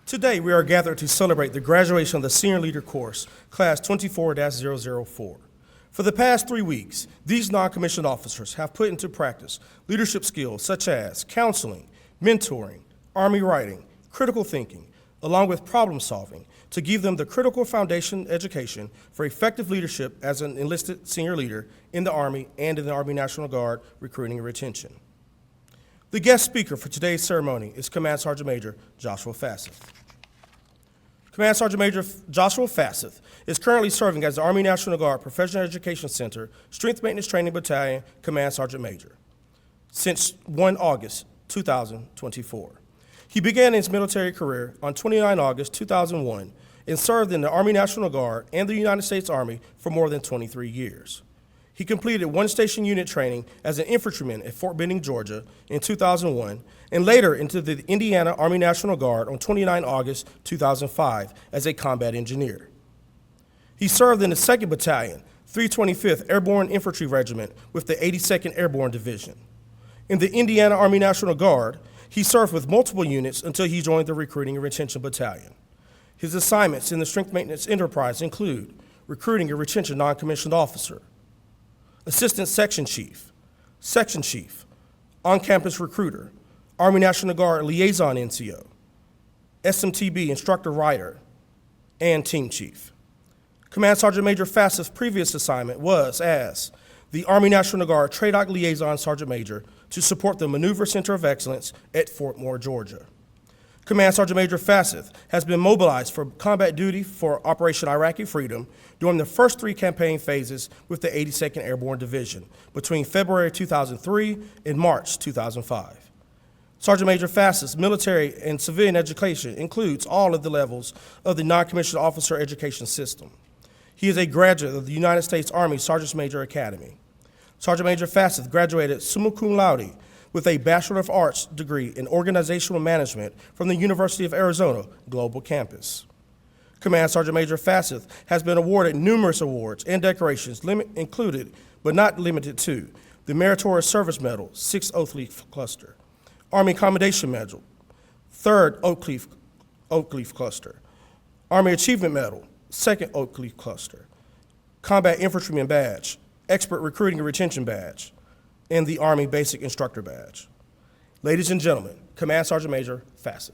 Today, we are gathered to celebrate the graduation of the Senior Leader course, Class 24-004. For the past 3 weeks, these non-commissioned officers have put into practice leadership skills such as counseling, mentoring, Army writing, critical thinking, along with problem solving, to give them the critical foundation education for effective leadership as an enlisted senior leader in the Army and in the Army National Guard recruiting and retention. The guest speaker for today's ceremony is Command Sergeant Major Joshua Fassoth. Command Sergeant Major Joshua Fassoth is currently serving as the Army National Guard Professional Education Center Strength Maintenance Training Battalion Command Sergeant Major since 1 August 2024. He began his military career on 29 August 2001 and served in the Army National Guard and the United States Army for more than 23 years. He completed one-station unit training as an infantryman at Fort Benning, Georgia in 2001, and later into the Indiana Army National Guard on 29 August 2005 as a combat engineer. He served in the 2nd Battalion, 325th Airborne Infantry Regiment with the 82nd Airborne Division. In the Indiana Army National Guard, he served with multiple units until he joined the Recruiting and Retention Battalion. His assignments in the Strength Maintenance Enterprise include recruiting and retention non-commissioned officer, Assistant Section Chief, on-campus recruiter, Army National Guard Liaison NCO, SMTB Instructor Writer, and Team Chief. Command Sergeant Major Fassoth's previous assignment was as the Army National Guard TRADOC Liaison Sergeant Major to support the Maneuver Center of Excellence at Fort Moore, Georgia. Command Sergeant Major Fassoth has been mobilized for combat duty for Operation Iraqi Freedom during the first 3 campaign phases with the 82nd Airborne Division between February 2003 and March 2005. Sergeant Major Fassoth's military and civilian education includes all of the levels of the non-commissioned officer education system. He is a graduate of the United States Army Sergeant Major Academy. Sergeant Major Fassoth graduated summa cum laude with a Bachelor of Arts degree in Organizational Management from the University of Arizona Global Campus. Command Sergeant Major Fassoth has been awarded numerous awards and decorations included, but not limited to, the Meritorious Service Medal, 6th Oak Leaf Cluster, Army Commendation Medal, 3rd Oak Leaf Cluster, Army Achievement Medal, 2nd Oak Leaf Cluster, Combat Infantryman Badge, Expert Recruiting and Retention Badge, and the Army Basic Instructor Badge. Ladies and gentlemen, Command Sergeant Major Fassoth.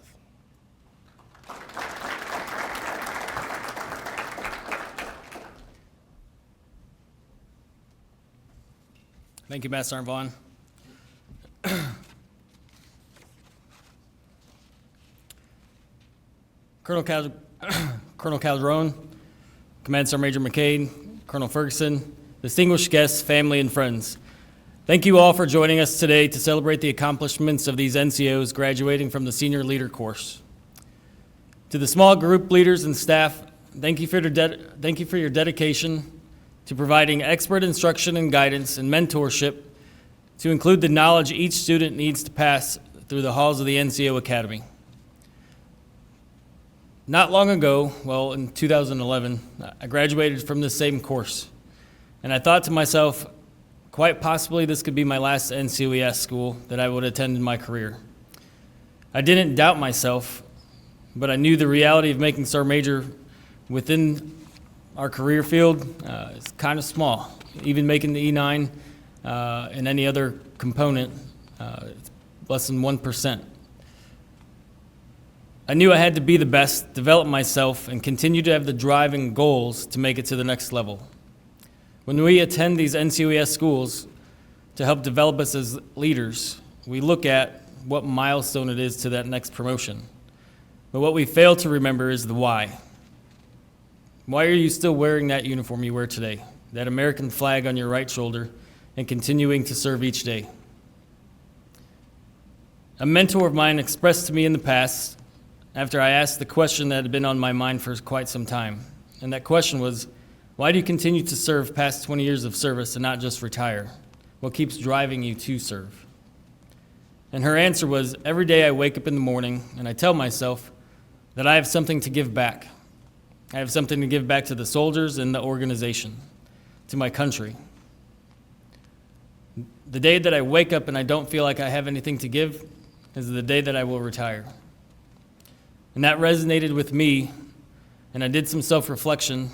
Thank you, Master Sergeant Vaughn. Colonel Calderon, Command Sergeant Major McCade, Colonel Ferguson, distinguished guests, family, and friends. Thank you all for joining us today to celebrate the accomplishments of these NCOs graduating from the Senior Leader course. To the small group leaders and staff, thank you for your dedication to providing expert instruction and guidance and mentorship to include the knowledge each student needs to pass through the halls of the NCO Academy. Not long ago, well, in 2011, I graduated from this same course, and I thought to myself, quite possibly this could be my last NCOES school that I would attend in my career. I didn't doubt myself, but I knew the reality of making Sergeant Major within our career field is kind of small. Even making the E9 and any other component, it's less than 1%. I knew I had to be the best, develop myself, and continue to have the drive and goals to make it to the next level. When we attend these NCOES schools to help develop us as leaders, we look at what milestone it is to that next promotion. But what we fail to remember is the why. Why are you still wearing that uniform you wear today, that American flag on your right shoulder, and continuing to serve each day? A mentor of mine expressed to me in the past, after I asked the question that had been on my mind for quite some time, and that question was, why do you continue to serve past 20 years of service and not just retire? What keeps driving you to serve? And her answer was, every day I wake up in the morning and I tell myself that I have something to give back. I have something to give back to the soldiers and the organization, to my country. The day that I wake up and I don't feel like I have anything to give is the day that I will retire. And that resonated with me, and I did some self-reflection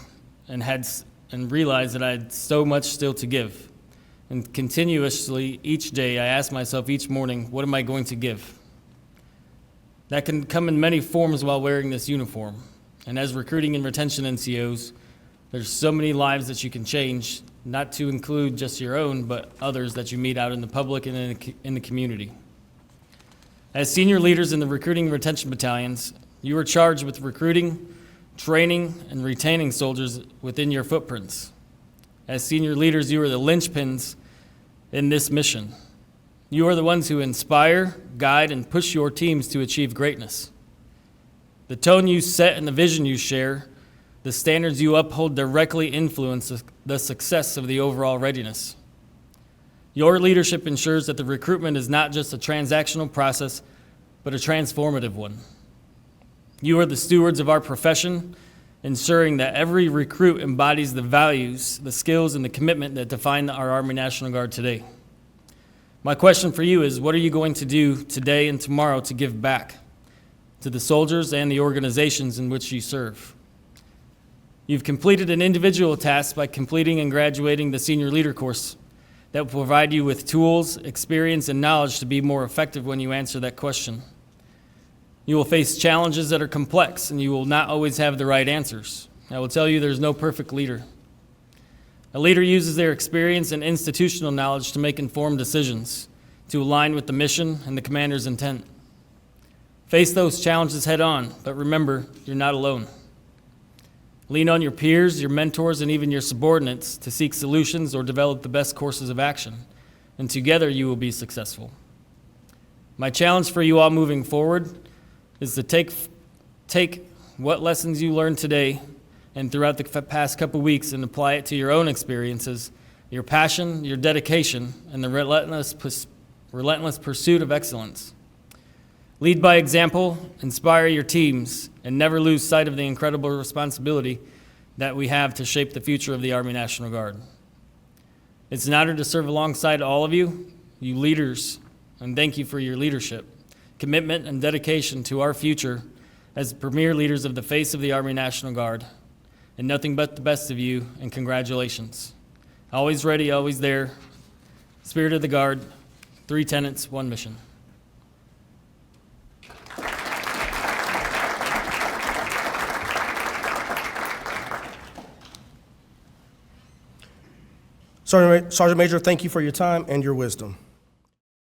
and realized that I had so much still to give. And continuously, each day, I ask myself each morning, what am I going to give? That can come in many forms while wearing this uniform. And as recruiting and retention NCOs, there's so many lives that you can change, not to include just your own, but others that you meet out in the public and in the community. As senior leaders in the recruiting and retention battalions, you are charged with recruiting, training, and retaining soldiers within your footprints. As senior leaders, you are the linchpins in this mission. You are the ones who inspire, guide, and push your teams to achieve greatness. The tone you set and the vision you share, the standards you uphold directly influence the success of the overall readiness. Your leadership ensures that the recruitment is not just a transactional process, but a transformative one. You are the stewards of our profession, ensuring that every recruit embodies the values, the skills, and the commitment that define our Army National Guard today. My question for you is, what are you going to do today and tomorrow to give back to the soldiers and the organizations in which you serve? You've completed an individual task by completing and graduating the Senior Leader course that will provide you with tools, experience, and knowledge to be more effective when you answer that question. You will face challenges that are complex, and you will not always have the right answers. I will tell you there's no perfect leader. A leader uses their experience and institutional knowledge to make informed decisions, to align with the mission and the commander's intent. Face those challenges head on, but remember, you're not alone. Lean on your peers, your mentors, and even your subordinates to seek solutions or develop the best courses of action, and together you will be successful. My challenge for you all moving forward is to take what lessons you learned today and throughout the past couple weeks and apply it to your own experiences, your passion, your dedication, and the relentless pursuit of excellence. Lead by example, inspire your teams, and never lose sight of the incredible responsibility that we have to shape the future of the Army National Guard. It's an honor to serve alongside all of you, you leaders, and thank you for your leadership, commitment, and dedication to our future as premier leaders of the face of the Army National Guard. And nothing but the best of you, and congratulations. Always ready, always there. Spirit of the Guard, 3 tenets, 1 mission. Sergeant Major, thank you for your time and your wisdom.